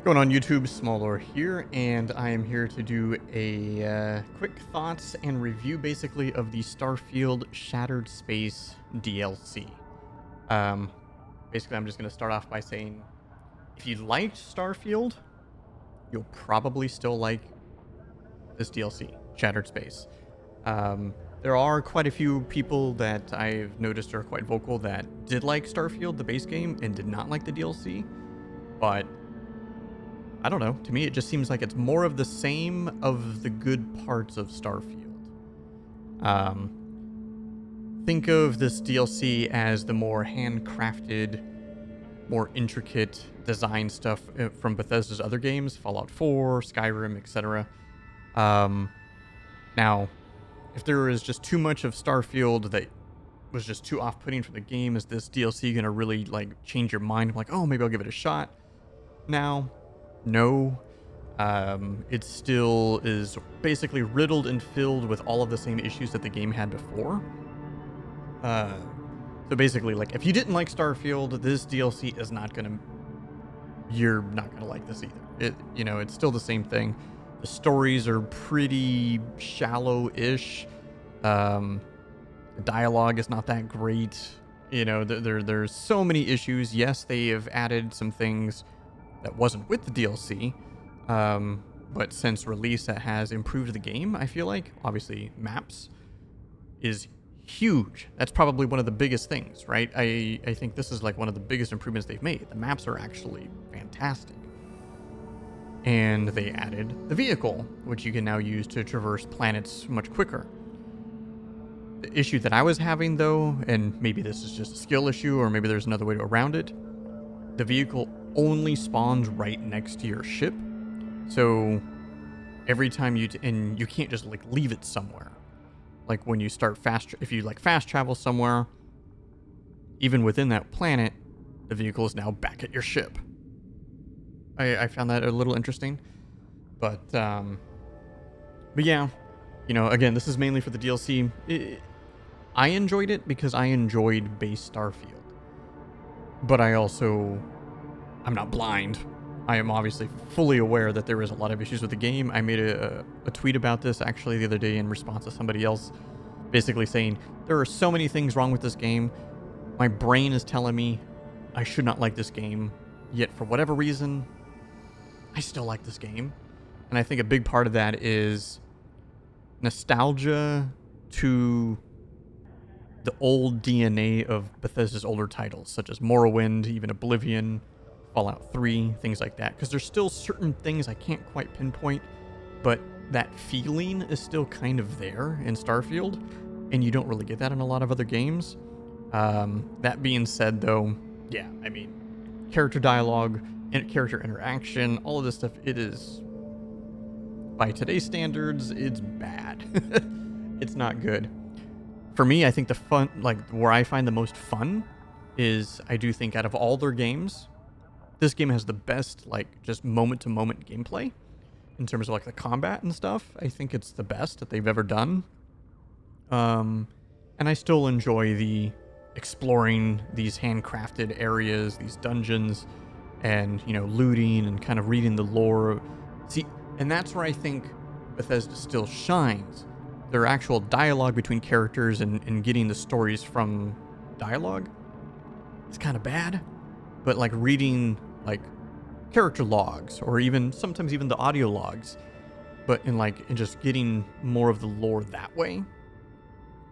Going on YouTube, Smallor here, and I am here to do a quick thoughts and review basically of the Starfield Shattered Space DLC. Um, Basically, I'm just going to start off by saying, if you liked Starfield, you'll probably still like this DLC, Shattered Space. There are quite a few people that I've noticed are quite vocal that did like Starfield, the base game, and did not like the DLC, but I don't know. To me, it just seems like it's more of the same of the good parts of Starfield. Think of this DLC as the more handcrafted, more intricate design stuff from Bethesda's other games, Fallout 4, Skyrim, etc. Now, if there is just too much of Starfield that was just too off-putting for the game, is this DLC gonna really change your mind? I'm like, oh, maybe I'll give it a shot. Now, no. It still is basically riddled and filled with all of the same issues that the game had before. So basically, if you didn't like Starfield, this DLC is not gonna. You're not gonna like this either. It's still the same thing. The stories are pretty shallow-ish. The dialogue is not that great. There's so many issues. Yes, they have added some things that wasn't with the DLC. But since release, that has improved the game, I feel like. Obviously, maps is huge. That's probably one of the biggest things, right? I think this is one of the biggest improvements they've made. The maps are actually fantastic. And they added the vehicle, which you can now use to traverse planets much quicker. The issue that I was having, though, and maybe this is just a skill issue, or maybe there's another way around it, the vehicle only spawns right next to your ship. So every time and you can't just leave it somewhere. When you start if you fast travel somewhere, even within that planet, the vehicle is now back at your ship. I found that a little interesting, but yeah, again, this is mainly for the DLC. I enjoyed it because I enjoyed base Starfield, but I'm not blind. I am obviously fully aware that there is a lot of issues with the game. I made a tweet about this actually the other day in response to somebody else basically saying, there are so many things wrong with this game. My brain is telling me I should not like this game, yet for whatever reason, I still like this game. And I think a big part of that is nostalgia to the old DNA of Bethesda's older titles, such as Morrowind, even Oblivion, Fallout 3, things like that. Because there's still certain things I can't quite pinpoint, but that feeling is still kind of there in Starfield, and you don't really get that in a lot of other games. That being said, though, yeah, I mean, character dialogue and character interaction, all of this stuff, it is, by today's standards, it's bad. It's not good. For me, I think the fun, where I find the most fun is, I do think out of all their games, this game has the best, just moment-to-moment gameplay in terms of, the combat and stuff. I think it's the best that they've ever done. And I still enjoy the exploring these handcrafted areas, these dungeons, and, looting and kind of reading the lore. See, and that's where I think Bethesda still shines. Their actual dialogue between characters and getting the stories from dialogue is kind of bad. But reading character logs, or sometimes even the audio logs, but in just getting more of the lore that way,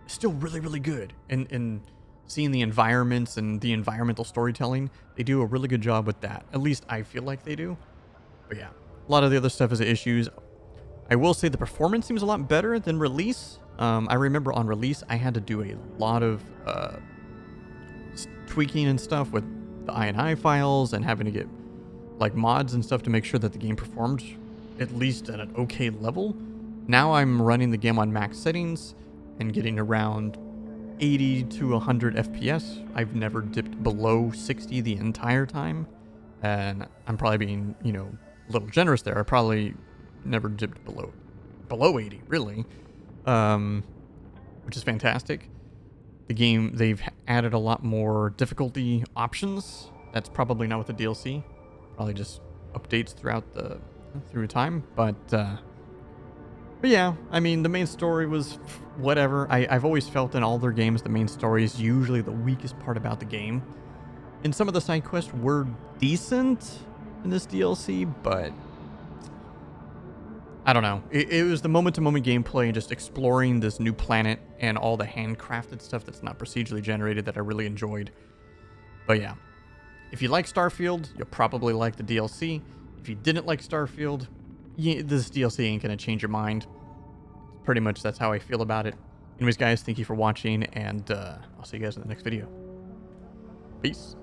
still really, really good. And seeing the environments and the environmental storytelling, they do a really good job with that. At least I feel like they do. But yeah, a lot of the other stuff is issues. I will say the performance seems a lot better than release. I remember on release, I had to do a lot of tweaking and stuff with the INI files and having to get mods and stuff to make sure that the game performed at least at an okay level. Now I'm running the game on max settings and getting around 80 to 100 FPS. I've never dipped below 60 the entire time, and I'm probably being, a little generous there. I probably never dipped below 80, really, which is fantastic. The game, they've added a lot more difficulty options. That's probably not with the DLC. Probably just updates through time, but yeah, I mean, the main story was whatever. I've always felt in all their games, the main story is usually the weakest part about the game. And some of the side quests were decent in this DLC, but I don't know. It was the moment-to-moment gameplay and just exploring this new planet and all the handcrafted stuff that's not procedurally generated that I really enjoyed. But yeah, if you like Starfield, you'll probably like the DLC. If you didn't like Starfield, this DLC ain't gonna change your mind. Pretty much that's how I feel about it. Anyways, guys, thank you for watching, and I'll see you guys in the next video. Peace.